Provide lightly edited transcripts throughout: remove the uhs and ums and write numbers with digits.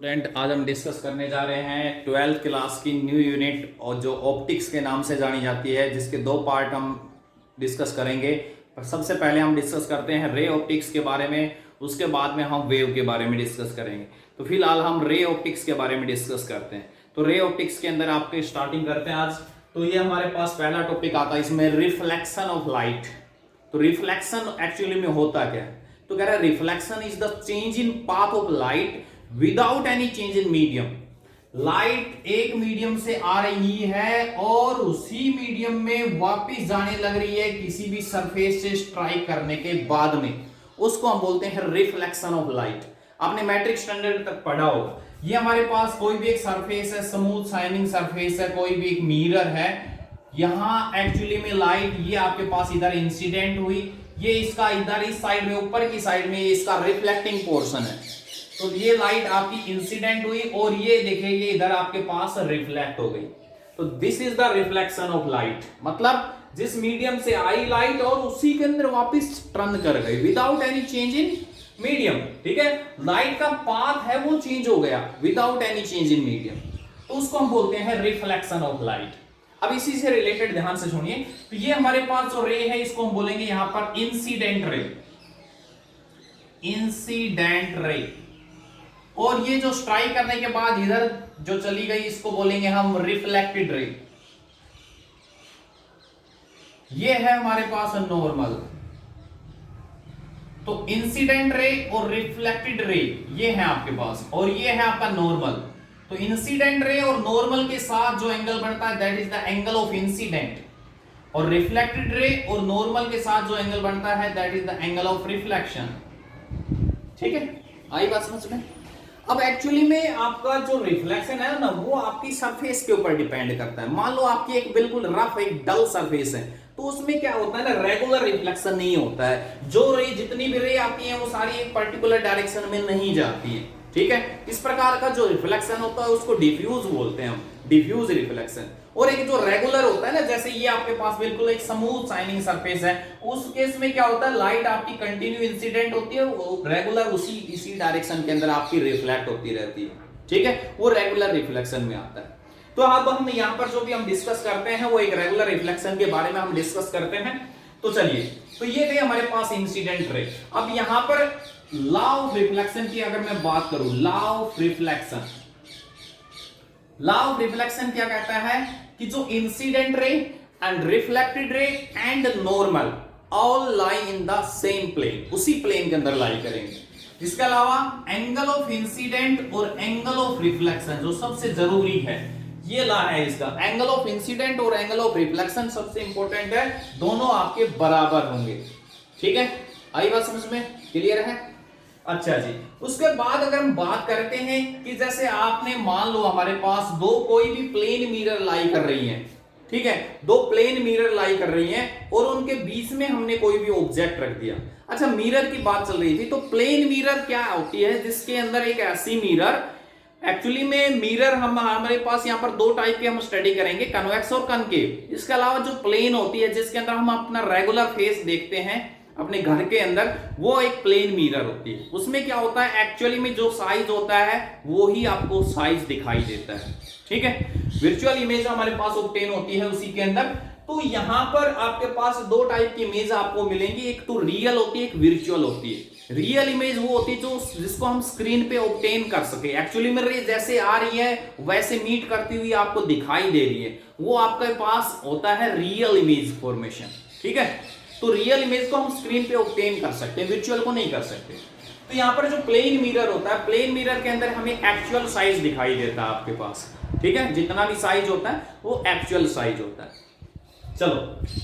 Student, आज हम discuss करने जा रहे हैं 12th क्लास की न्यू यूनिट और जो ऑप्टिक्स के नाम से जानी जाती है, जिसके दो पार्ट हम डिस्कस करेंगे। पर सबसे पहले हम डिस्कस करते हैं रे ऑप्टिक्स के बारे में, उसके बाद में हम वेव के बारे में डिस्कस करेंगे। तो फिलहाल हम रे ऑप्टिक्स के बारे में डिस्कस करते हैं। तो रे ऑप्टिक्स के अंदर आपके स्टार्टिंग करते हैं आज। तो ये हमारे पास पहला टॉपिक आता है इसमें, रिफ्लेक्शन ऑफ लाइट। तो रिफ्लेक्शन एक्चुअली में होता क्या है? तो कह रहा है reflection is the change in path of light without any change in medium. Light एक मीडियम से आ रही है और उसी मीडियम में वापस जाने लग रही है किसी भी सरफेस से स्ट्राइक करने के बाद में, उसको हम बोलते हैं रिफ्लेक्शन ऑफ लाइट। आपने मैट्रिक स्टैंडर्ड तक पढ़ा होगा। ये हमारे पास कोई भी एक सरफेस है, स्मूथ शाइनिंग सरफेस है, कोई भी एक मिरर है। यहां एक्चुअली में लाइट ये आपके पास इधर इंसिडेंट हुई, ये इसका इधर इस साइड में, ऊपर की साइड में इसका रिफ्लेक्टिंग पोर्शन है। तो ये लाइट आपकी इंसिडेंट हुई और ये देखिए ये इधर आपके पास रिफ्लेक्ट हो गई। तो this is the reflection of light. मतलब जिस मीडियम से आई लाइट और उसी के अंदर वापस टर्न कर गई without any change in medium. ठीक है, लाइट का पाथ है वो चेंज हो गया without any change in medium, तो उसको हम बोलते हैं रिफ्लेक्शन ऑफ लाइट। अब इसी से रिलेटेड ध्यान से सुनिए। तो ये हमारे पास जो रे है इसको हम बोलेंगे यहां पर इंसिडेंट रे। Incident ray. और ये जो स्ट्राइक करने के बाद इधर जो चली गई इसको बोलेंगे हम रिफ्लेक्टेड रे। ये है हमारे पास नॉर्मल। तो इंसिडेंट रे और रिफ्लेक्टेड रे ये है आपके पास, और ये है आपका नॉर्मल। तो इंसिडेंट रे और नॉर्मल के साथ जो एंगल बनता है that is the angle of incident, और रिफ्लेक्टेड रे और नॉर्मल के साथ जो एंगल बनता है that is the angle of reflection. ठीक है, आई बात समझ में? अब एक्चुअली में आपका जो रिफ्लेक्शन है ना वो आपकी सरफेस के ऊपर डिपेंड करता है। मान लो आपकी एक बिल्कुल रफ एक डल सरफेस है, तो उसमें क्या होता है ना, रेगुलर रिफ्लेक्शन नहीं होता है। जो रे जितनी भी रे आती है वो सारी एक पर्टिकुलर डायरेक्शन में नहीं जाती है। ठीक है, इस प्रकार का जो रिफ्लेक्शन होता है उसको डिफ्यूज बोलते हैं हम, डिफ्यूज रिफ्लेक्शन। और एक जो रेगुलर होता है ना, जैसे ये आपके पास बिल्कुल एक स्मूथ शाइनिंग सरफेस है, उस केस में क्या होता है, लाइट आपकी कंटिन्यू इंसिडेंट होती है, रेगुलर इसी डायरेक्शन के अंदर आपकी रिफ्लेक्ट होती रहती है। ठीक है, वो रेगुलर रिफ्लेक्शन में आता है। तो अब हम यहाँ पर जो भी हम डिस्कस करते हैं वो एक रेगुलर रिफ्लेक्शन के बारे में हम डिस्कस करते हैं। तो चलिए, तो ये थे हमारे पास इंसिडेंट रे। अब यहां पर लॉ ऑफ रिफ्लेक्शन की अगर मैं बात करूं, law of reflection, law of reflection क्या कहता है कि जो incident ray and reflected ray and normal all lie in the same plane, उसी प्लेन के अंदर लाई करेंगे। इसके अलावा एंगल ऑफ इंसिडेंट और एंगल ऑफ रिफ्लेक्शन जो सबसे जरूरी है, ये ला है इसका, एंगल ऑफ इंसिडेंट और एंगल ऑफ रिफ्लेक्शन सबसे इंपॉर्टेंट है, दोनों आपके बराबर होंगे। ठीक है, आई बात समझ में? क्लियर है? अच्छा जी, उसके बाद अगर हम बात करते हैं कि जैसे आपने मान लो हमारे पास दो कोई भी प्लेन मिरर लाई कर रही हैं। ठीक है, दो प्लेन मिरर लाई कर रही हैं और उनके बीच में हमने कोई भी ऑब्जेक्ट रख दिया। अच्छा, मिरर की बात चल रही थी, तो प्लेन मिरर क्या होती है, जिसके अंदर एक ऐसी मिरर, एक्चुअली में मिरर हम हमारे पास यहाँ पर दो टाइप के हम स्टडी करेंगे, कन्वेक्स और कनकेव। इसके अलावा जो प्लेन होती है जिसके अंदर हम अपना रेगुलर फेस देखते हैं अपने घर के अंदर, वो एक प्लेन मिरर होती है। उसमें क्या होता है, एक्चुअली में जो साइज होता है वो ही आपको साइज दिखाई देता है। ठीक है, वर्चुअल इमेज हमारे पास ऑब्टेन होती है उसी के अंदर। तो यहां पर आपके पास दो टाइप की इमेज आपको मिलेंगी, एक तो रियल होती है, एक वर्चुअल होती है। रियल इमेज वो होती है जो जिसको हम स्क्रीन पे ऑब्टेन कर सके, एक्चुअली में रे जैसे आ रही है वैसे मीट करती हुई आपको दिखाई दे रही है, वो आपके पास होता है रियल इमेज फॉर्मेशन। ठीक है, तो रियल इमेज को हम स्क्रीन पे ऑब्टेन कर सकते हैं, वर्चुअल को नहीं कर सकते। तो यहाँ पर जो प्लेन मिरर होता है, प्लेन मिरर के अंदर हमें एक्चुअल साइज दिखाई देता है आपके पास। ठीक है, जितना भी साइज होता है वो एक्चुअल साइज होता है। चलो,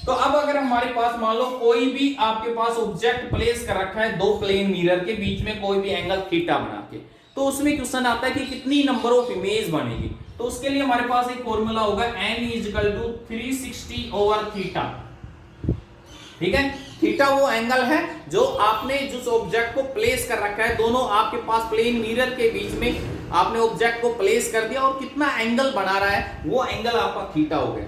तो अब अगर हमारे पास मान लो कोई भी आपके पास ऑब्जेक्ट प्लेस कर रखा है दो प्लेन मिरर के बीच में, कोई भी एंगल थीटा बना के, तो उसमें क्वेश्चन आता है कि कितनी नंबर ऑफ इमेज बनेगी। तो उसके लिए हमारे पास एक फॉर्मूला होगा, n = 360/थीटा। ठीक है, थीटा वो एंगल है जो आपने जिस ऑब्जेक्ट को प्लेस कर रखा है, दोनों आपके पास प्लेन मिरर के बीच में आपने ऑब्जेक्ट को प्लेस कर दिया और कितना एंगल बना रहा है वो एंगल आपका थीटा हो गया।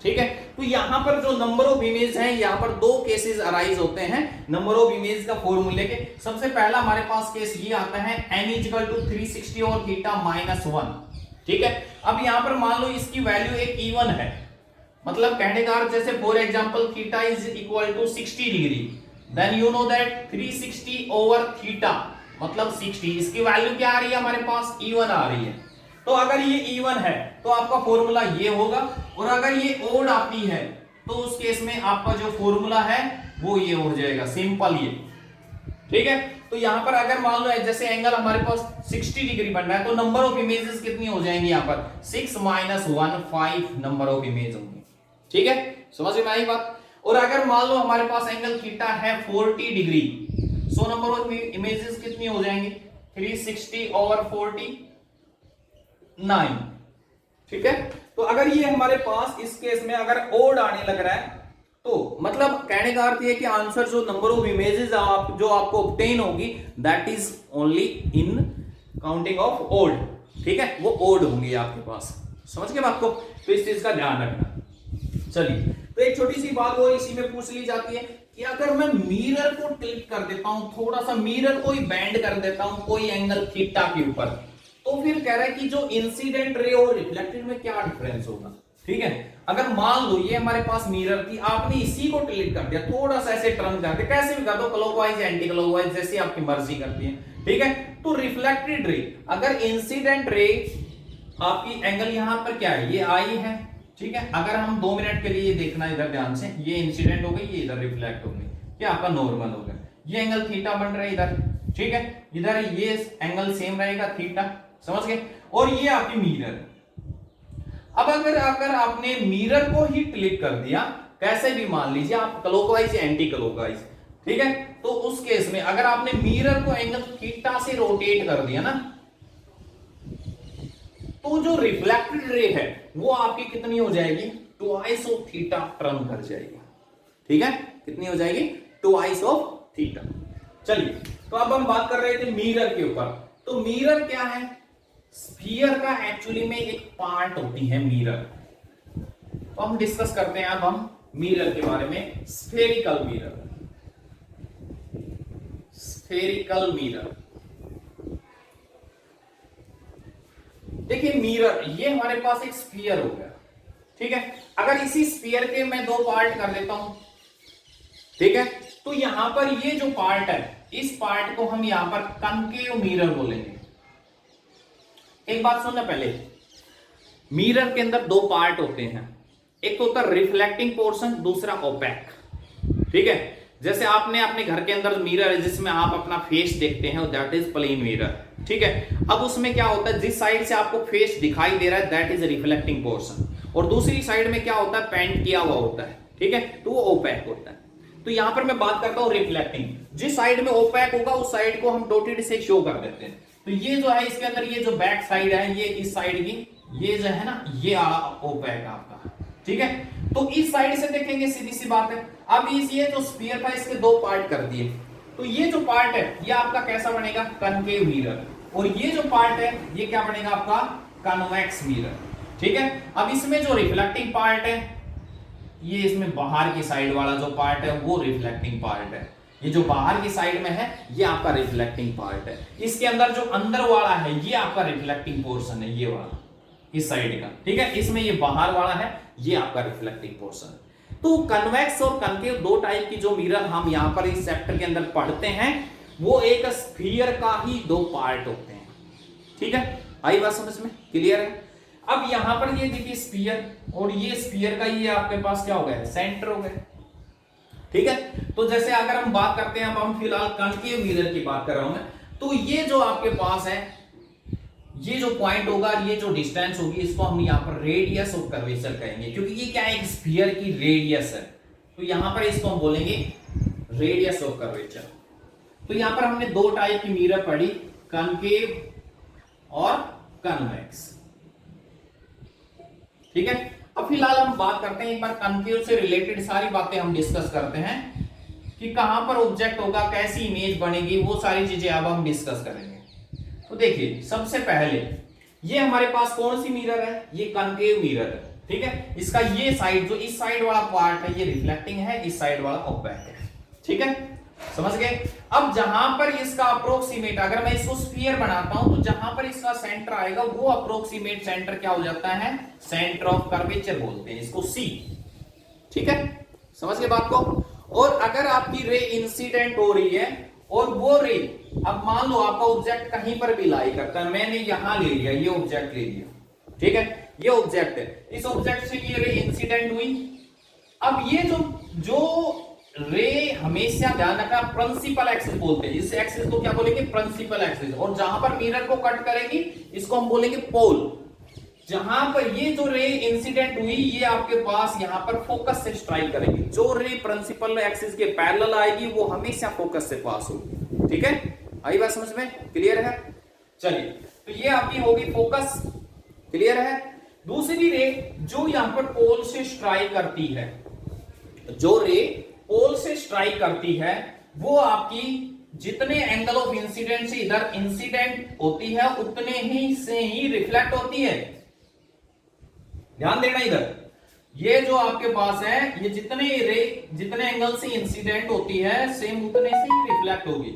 ठीक है। तो यहां पर जो नंबर ऑफ इमेज है, यहां पर दो केसेस अराइज होते हैं नंबर ऑफ इमेज का फॉर्मूले के। सबसे पहला हमारे पास केस ये आता है n इक्वल टू 360 और थीटा -1, ठीक है। अब यहां पर मान लो इसकी वैल्यू एक इवन है, मतलब कहने का अर्थ जैसे for example theta is equal to 60 degree, then you know that 360 over theta मतलब 60, इसकी वैल्यू क्या आ रही है हमारे पास, इवन आ रही है। तो अगर ये इवन है तो आपका फॉर्मूला ये होगा, और अगर ये ओड आती है तो उस केस में आपका जो फॉर्मूला है वो ये हो जाएगा, सिंपल ये, ठीक है। तो यहां पर अगर मान लो जैसे एंगल हमारे पास 60 डिग्री बन रहा है, तो नंबर ऑफ इमेजेस कितनी हो जाएंगी यहां पर, 6 - 1 5 नंबर ऑफ इमेज होंगे, ठीक है। समझ में आई बात। और अगर मान लो हमारे पास एंगल थीटा है 40 degree, so number of images कितनी हो जाएंगी, 360 ओवर 49, ठीक है। तो अगर ये हमारे पास इस केस में अगर ओड आने लग रहा है, तो मतलब कहने का अर्थ ये कि आंसर जो नंबर ऑफ इमेजेस जो आपको ऑब्टेन होगी that is only in counting of odd, ठीक है, वो ओड होंगी आपके पास। समझ गए बात को, तो इस चीज का ध्यान रखना। चलिए, तो एक छोटी सी बात और इसी में पूछ ली जाती है कि अगर मैं मिरर को टिल्ट कर देता हूं, थोड़ा सा मिरर को ही बेंड कर देता हूं कोई एंगल थीटा के ऊपर, तो फिर कह रहा है कि जो इंसिडेंट रे और रिफ्लेक्टेड में क्या डिफरेंस होगा, ठीक है। अगर मान लो ये हमारे पास मिरर थी, आपने इसी को टिल्ट कर दिया, थोड़ा सा ऐसे टर्न कर दिया, कैसे भी कर दो, क्लॉकवाइज एंटी क्लॉकवाइज जैसी आपकी मर्जी करती है, ठीक है। तो रिफ्लेक्टेड रे, अगर इंसिडेंट रे आपकी एंगल यहां पर क्या है, ये आई है, ठीक है। अगर हम 2 मिनट के लिए देखना इधर ध्यान से, ये इंसिडेंट हो गई, ये इधर रिफ्लेक्ट हो गई, क्या आपका नॉर्मल हो गया, ये एंगल थीटा बन रहा है इधर, ठीक है। इधर ये एंगल सेम रहेगा थीटा, समझ गए। और ये आपकी मिरर। अब अगर आपने मिरर को ही क्लिक कर दिया, कैसे भी मान लीजिए आप क्लॉकवाइज या एंटी क्लॉकवाइज, ठीक है, तो उस केस में अगर आपने मिरर को एंगल थीटा से रोटेट कर दिया ना, तो जो रिफ्लेक्टेड रे है वो आपकी कितनी हो जाएगी, ट्वाइस ऑफ थीटा टर्न कर जाएगी, ठीक है। कितनी हो जाएगी, ट्वाइस ऑफ थीटा। चलिए, तो अब हम बात कर रहे थे मिरर के ऊपर। तो मिरर क्या है, स्फीयर का एक्चुअली में एक पार्ट होती है मिरर। तो हम डिस्कस करते हैं अब हम मिरर के बारे में। स्फेरिकल मिरर, स्फेरिकल मिरर, देखिए मिरर ये हमारे पास एक स्फीयर हो गया, ठीक है। अगर इसी स्फीयर के मैं 2 पार्ट कर देता हूं, ठीक है, तो यहां पर ये जो पार्ट है, इस पार्ट को हम यहां पर कनकेव मिरर बोलेंगे। एक बात सुनना पहले, मिरर के अंदर 2 पार्ट होते हैं, एक तो होता है रिफ्लेक्टिंग पोर्शन, दूसरा ओपेक, ठीक है। जैसे आपने अपने घर के अंदर मिरर है जिसमें आप अपना फेस देखते हैं, दैट इज प्लेन मिरर, ठीक है। अब उसमें क्या होता है, जिस साइड से आपको फेस दिखाई दे रहा है दैट इज रिफ्लेक्टिंग पोर्शन, और दूसरी साइड में क्या होता है, पेंट किया हुआ होता है, ठीक है, तो वो ओपेक होता है। तो यहां पर मैं बात करता हूं रिफ्लेक्टिंग, जिस साइड में ओपेक होगा उस साइड को हम डॉटेड से शो कर देते हैं। तो ये जो है इसके अंदर ये जो बैक साइड है, ये इस साइड की, ये जो है ना, ये ओपेक आपका, ठीक है। तो इस साइड से देखेंगे, सीधी सी बात है। अब ये जो स्फीयर था इसके 2 पार्ट कर दिए, तो ये जो पार्ट है ये आपका कैसा बनेगा, कनकेव मिरर, और ये जो पार्ट है ये क्या बनेगा आपका, कन्वेक्स मिरर, ठीक है। अब इसमें जो रिफ्लेक्टिंग पार्ट है, ये इसमें बाहर की साइड वाला जो पार्ट है वो रिफ्लेक्टिंग पार्ट है, ये जो बाहर की साइड में है ये आपका रिफ्लेक्टिंग पार्ट है। इसके अंदर जो अंदर वाला है ये आपका रिफ्लेक्टिंग पोर्शन है, ये वाला इस साइड का, ठीक है। इसमें ये बाहर वाला है, ये आपका रिफ्लेक्टिंग पोर्शन। तो कन्वेक्स और कनकेव 2 टाइप की जो मिरर हम यहां पर इस चैप्टर के अंदर पढ़ते हैं, वो एक स्फीयर का ही 2 पार्ट होते हैं, ठीक है। आई बात समझ में, क्लियर है। अब यहां पर ये देखिए स्फीयर, और ये स्फीयर का ये आपके पास क्या हो गया, सेंटर हो गया, ठीक है। तो जैसे अगर हम बात करते हैं, अब हम फिलहाल कनकेव मिरर की बात कर रहा हूं मैं, तो ये जो आपके पास है, ये जो पॉइंट होगा, ये जो डिस्टेंस होगी, इसको हम यहां पर रेडियस ऑफ कर्वेचर कहेंगे, क्योंकि ये क्या है, एक स्फीयर की रेडियस है। तो यहां पर इसको हम बोलेंगे रेडियस ऑफ कर्वेचर। तो यहां पर हमने 2 टाइप की मिरर पढ़ी, कनकेव और कन्वेक्स, ठीक है। अब फिलहाल हम बात करते हैं एक बार कनकेव से रिलेटेड सारी बातें हम डिस्कस करते हैं कि कहां पर ऑब्जेक्ट होगा, कैसी इमेज बनेगी, वो सारी चीजें अब हम डिस्कस करेंगे। तो देखिए, सबसे पहले ये हमारे पास कौन सी मिरर है, ये कनकेव मिरर है, ठीक है, इसका ये साइड जो इस साइड वाला पार्ट है ये रिफ्लेक्टिंग है, इस साइड वाला ऑपैक है। ठीक है, समझ गए। अब जहां पर इसका अप्रोक्सीमेट, अगर मैं इसको स्फीयर बनाता हूं तो जहां पर इसका सेंटर आएगा वो अप्रोक्सीमेट सेंटर क्या हो जाता है, सेंटर ऑफ कर्वेचर बोलते हैं इसको, सी। ठीक है, समझ गए बात को। और अगर आपकी रे इंसिडेंट हो रही है और वो रे, अब मान लो आपका ऑब्जेक्ट कहीं पर भी लाई करता है, मैंने यहां ले लिया, ये ऑब्जेक्ट ले लिया, ठीक है, ये ऑब्जेक्ट है, इस ऑब्जेक्ट से ये रे इंसिडेंट हुई। अब ये जो रे हमेशा ध्यान रखना प्रिंसिपल एक्सिस बोलते हैं, इस एक्सिस को क्या बोलेंगे, प्रिंसिपल एक्सिस। और जहां पर मिरर को कट करेगी इसको हम बोलेंगे पोल। जहां पर ये जो रे इंसिडेंट हुई ये आपके पास यहां पर फोकस से स्ट्राइक करेगी, जो रे प्रिंसिपल एक्सिस के पैरेलल आएगी वो हमेशा फोकस से पास होगी। ठीक है, आई बात समझ में, क्लियर है। चलिए, तो ये आपकी होगी फोकस, क्लियर है। दूसरी रे जो यहां पर पोल से स्ट्राइक करती है, जो रे पोल से स्ट्राइक करती है वो आपकी जितने एंगल ऑफ इंसिडेंट से इधर इंसिडेंट होती है उतने ही से ही रिफ्लेक्ट होती है। ध्यान देना, इधर ये जो आपके पास है ये जितने रे जितने एंगल से इंसिडेंट होती है सेम उतने से ही रिफ्लेक्ट होगी।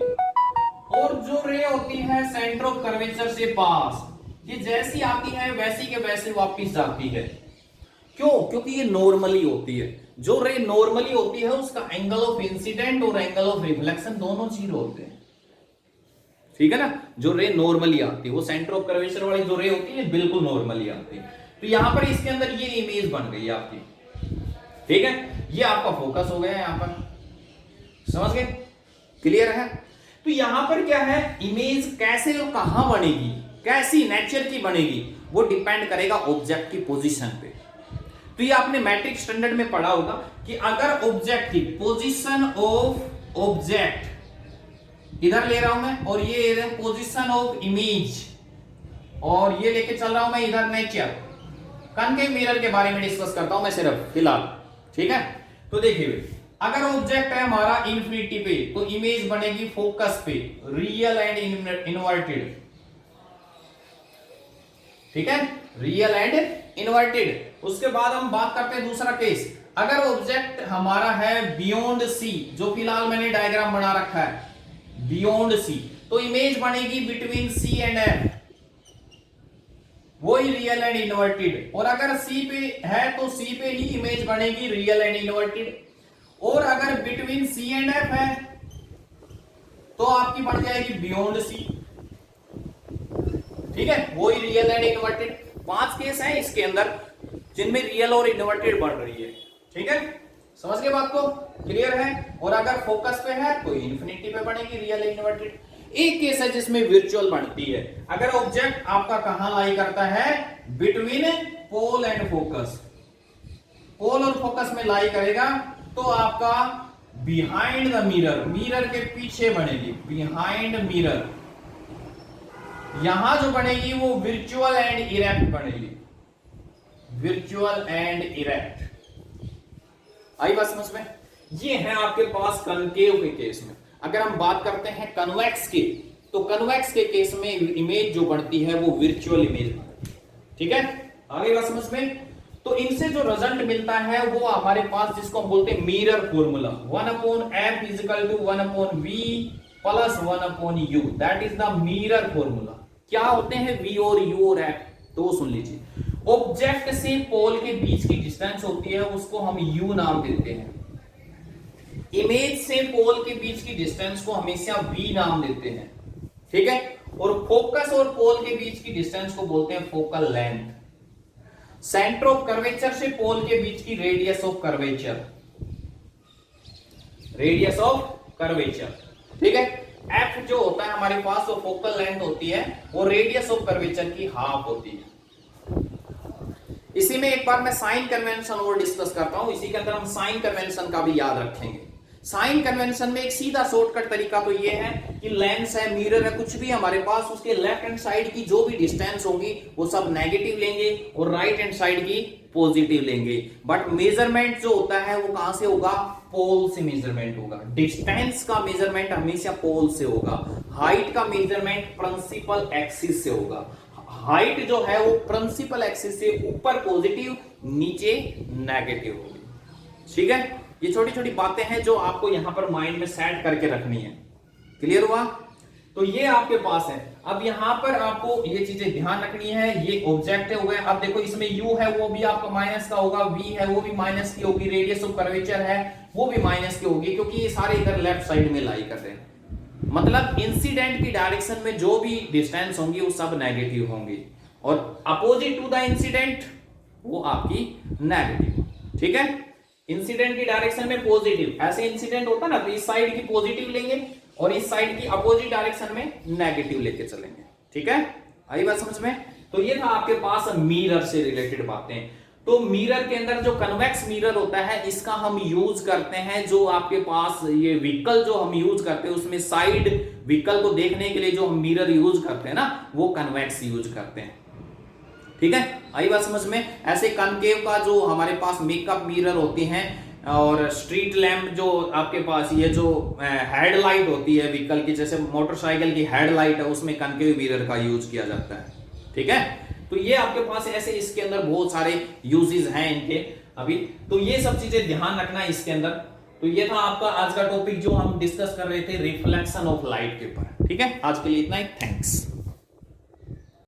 और जो रे होती है सेंटर ऑफ कर्वेचर से पास, ये जैसी आती है वैसी के वैसे वापस जाती है। क्यों? क्योंकि ये नॉर्मली होती है। जो रे नॉर्मली होती है उसका एंगल ऑफ इंसिडेंट और एंगल ऑफ रिफ्लेक्शन दोनों जीरो होते हैं। ठीक है ना, जो रे नॉर्मली आती है वो सेंटर ऑफ कर्वेचर वाली जो रे होती है बिल्कुल नॉर्मली आती है। तो यहां पर इसके अंदर ये इमेज बन गई आपकी। ठीक है, ये आपका फोकस हो गया यहां पर, समझ गए, क्लियर है। तो यहां पर क्या है, इमेज कैसे और कहां बनेगी, कैसी नेचर की बनेगी, वो डिपेंड करेगा ऑब्जेक्ट की पोजीशन पे। तो ये आपने मैट्रिक स्टैंडर्ड में पढ़ा होगा कि अगर ऑब्जेक्ट की पोजीशन ऑफ ऑब्जेक्ट इधर ले रहा हूं मैं और ये पोजीशन ऑफ इमेज, और ये लेके चल रहा हूं मैं इधर नेचर, कॉन्केव मिरर के बारे में डिस्कस करता हूं मैं सिर्फ फिलहाल। ठीक है, तो देखिए अगर ऑब्जेक्ट है हमारा इंफिनिटी पे तो इमेज बनेगी फोकस पे, रियल एंड इनवर्टेड। ठीक है, रियल एंड इनवर्टेड। उसके बाद हम बात करते हैं दूसरा केस, अगर ऑब्जेक्ट हमारा है बियॉन्ड सी, जो फिलहाल मैंने डायग्राम बना रखा है बियॉन्ड सी, तो इमेज बनेगी बिटवीन सी एंड एफ, वही रियल एंड इनवर्टेड। और अगर सी पे है तो सी पे ही इमेज बनेगी रियल एंड इनवर्टेड। और अगर बिटवीन सी एंड एफ है तो आपकी बन जाएगी बियॉन्ड सी। ठीक है, वही रियल एंड इनवर्टेड। 5 केस हैं इसके अंदर जिनमें रियल और इनवर्टेड बन रही है। ठीक है, समझ गए बात को, क्लियर है। और अगर फोकस पे है तो इंफिनिटी पे बनेगी रियल एंड इनवर्टेड। एक केस है जिसमें वर्चुअल बनती है, अगर ऑब्जेक्ट आपका कहां लाई करता है, बिटवीन पोल एंड फोकस, पोल और फोकस में लाई करेगा तो आपका बिहाइंड द मिरर, मिरर के पीछे बनेगी, बिहाइंड मिरर। यहां जो बनेगी वो वर्चुअल एंड इरेक्ट बनेगी, वर्चुअल एंड इरेक्ट। आई बात समझ में। ये है आपके पास कनकेव के केस में। अगर हम बात करते हैं कन्वेक्स की, तो कन्वेक्स के केस में इमेज जो बढ़ती है वो वर्चुअल इमेज बनती है। ठीक है, आगे बात समझ में। तो इनसे जो रिजल्ट मिलता है वो हमारे पास जिसको हम बोलते हैं mirror formula, 1/f = 1/v + 1/u, that is the mirror formula. क्या होते हैं v और u और f, तो सुन लीजिए। ऑब्जेक्ट से पोल के बीच की डिस्टेंस होती है उसको हम u नाम देते हैं। इमेज से पोल के बीच की डिस्टेंस को हमेशा v नाम देते हैं। ठीक है, और फोकस और पोल के बीच की डिस्टेंस को बोलते हैं focal length. Centre of curvature से पोल के बीच की radius of curvature, radius of curvature. ठीक है, f जो होता है हमारे पास वो फोकल लेंथ होती है, वो रेडियस ऑफ कर्वेचर की हाफ होती है। इसी में एक बार मैं साइन कन्वेंशन और डिस्कस करता हूं, इसी के अंदर हम साइन कन्वेंशन का भी याद रखेंगे। साइन कन्वेंशन में एक सीधा शॉर्टकट तरीका तो ये है कि लेंस है, मिरर है, कुछ भी हमारे पास, उसके लेफ्ट हैंड साइड की जो भी डिस्टेंस होगी वो सब नेगेटिव लेंगे और राइट हैंड साइड की पॉजिटिव लेंगे। बट मेजरमेंट जो होता है वो कहां से होगा, पोल से मेजरमेंट होगा। डिस्टेंस का मेजरमेंट हमेशा पोल से होगा। हाइट का मेजरमेंट प्रिंसिपल एक्सिस से होगा। हाइट जो है वो प्रिंसिपल एक्सिस से ऊपर पॉजिटिव, नीचे नेगेटिव होगी। ठीक है, ये छोटी छोटी बातें हैं जो आपको यहां पर माइंड में सेट करके रखनी है। क्लियर हुआ? तो ये आपके पास है। अब यहां पर आपको ये चीजें ध्यान रखनी है। ये ऑब्जेक्टिव हुए। अब देखो इसमें u है वो भी आपका माइनस का होगा, v है वो भी माइनस की होगी, रेडियस ऑफ कर्वेचर है वो भी माइनस की होगी, क्योंकि ये सारे इधर लेफ्ट साइड में लाई कर रहे हैं। मतलब इंसिडेंट की डायरेक्शन में जो भी डिस्टेंस होंगी वो सब नेगेटिव होंगी, और अपोजिट टू द इंसिडेंट वो आपकी नेगेटिव। ठीक है, इंसिडेंट की डायरेक्शन में पॉजिटिव, ऐसे इंसिडेंट होता ना तो इस साइड की पॉजिटिव लेंगे और इस साइड की अपोजिट डायरेक्शन में नेगेटिव लेके चलेंगे। ठीक है, आई बात समझ में? तो ये था आपके पास मिरर से रिलेटेड बातें। तो मिरर के अंदर जो कन्वेक्स मिरर होता है इसका हम यूज करते हैं, जो आपके पास ये व्हीकल जो हम यूज करते हैं उसमें साइड व्हीकल को देखने के लिए जो हम मिरर यूज करते हैं ना वो कन्वेक्स यूज करते हैं। ठीक है, आई बात समझ में? ऐसे कनकेव का जो हमारे पास मेकअप मिरर होती हैं और स्ट्रीट लैम्प जो आपके पास ये जो हेडलाइट होती है व्हीकल की, जैसे मोटरसाइकिल की हेडलाइट है उसमें कनकेव मिरर का यूज किया जाता है। ठीक है, तो ये आपके पास ऐसे इसके अंदर बहुत सारे यूजेस हैं इनके अभी, तो ये सब चीजें ध्यान रखना है इसके अंदर। तो ये था आपका आज का टॉपिक जो हम डिस्कस कर रहे थे रिफ्लेक्शन ऑफ लाइट के ऊपर। ठीक है, आज के लिए इतना ही, थैंक्स।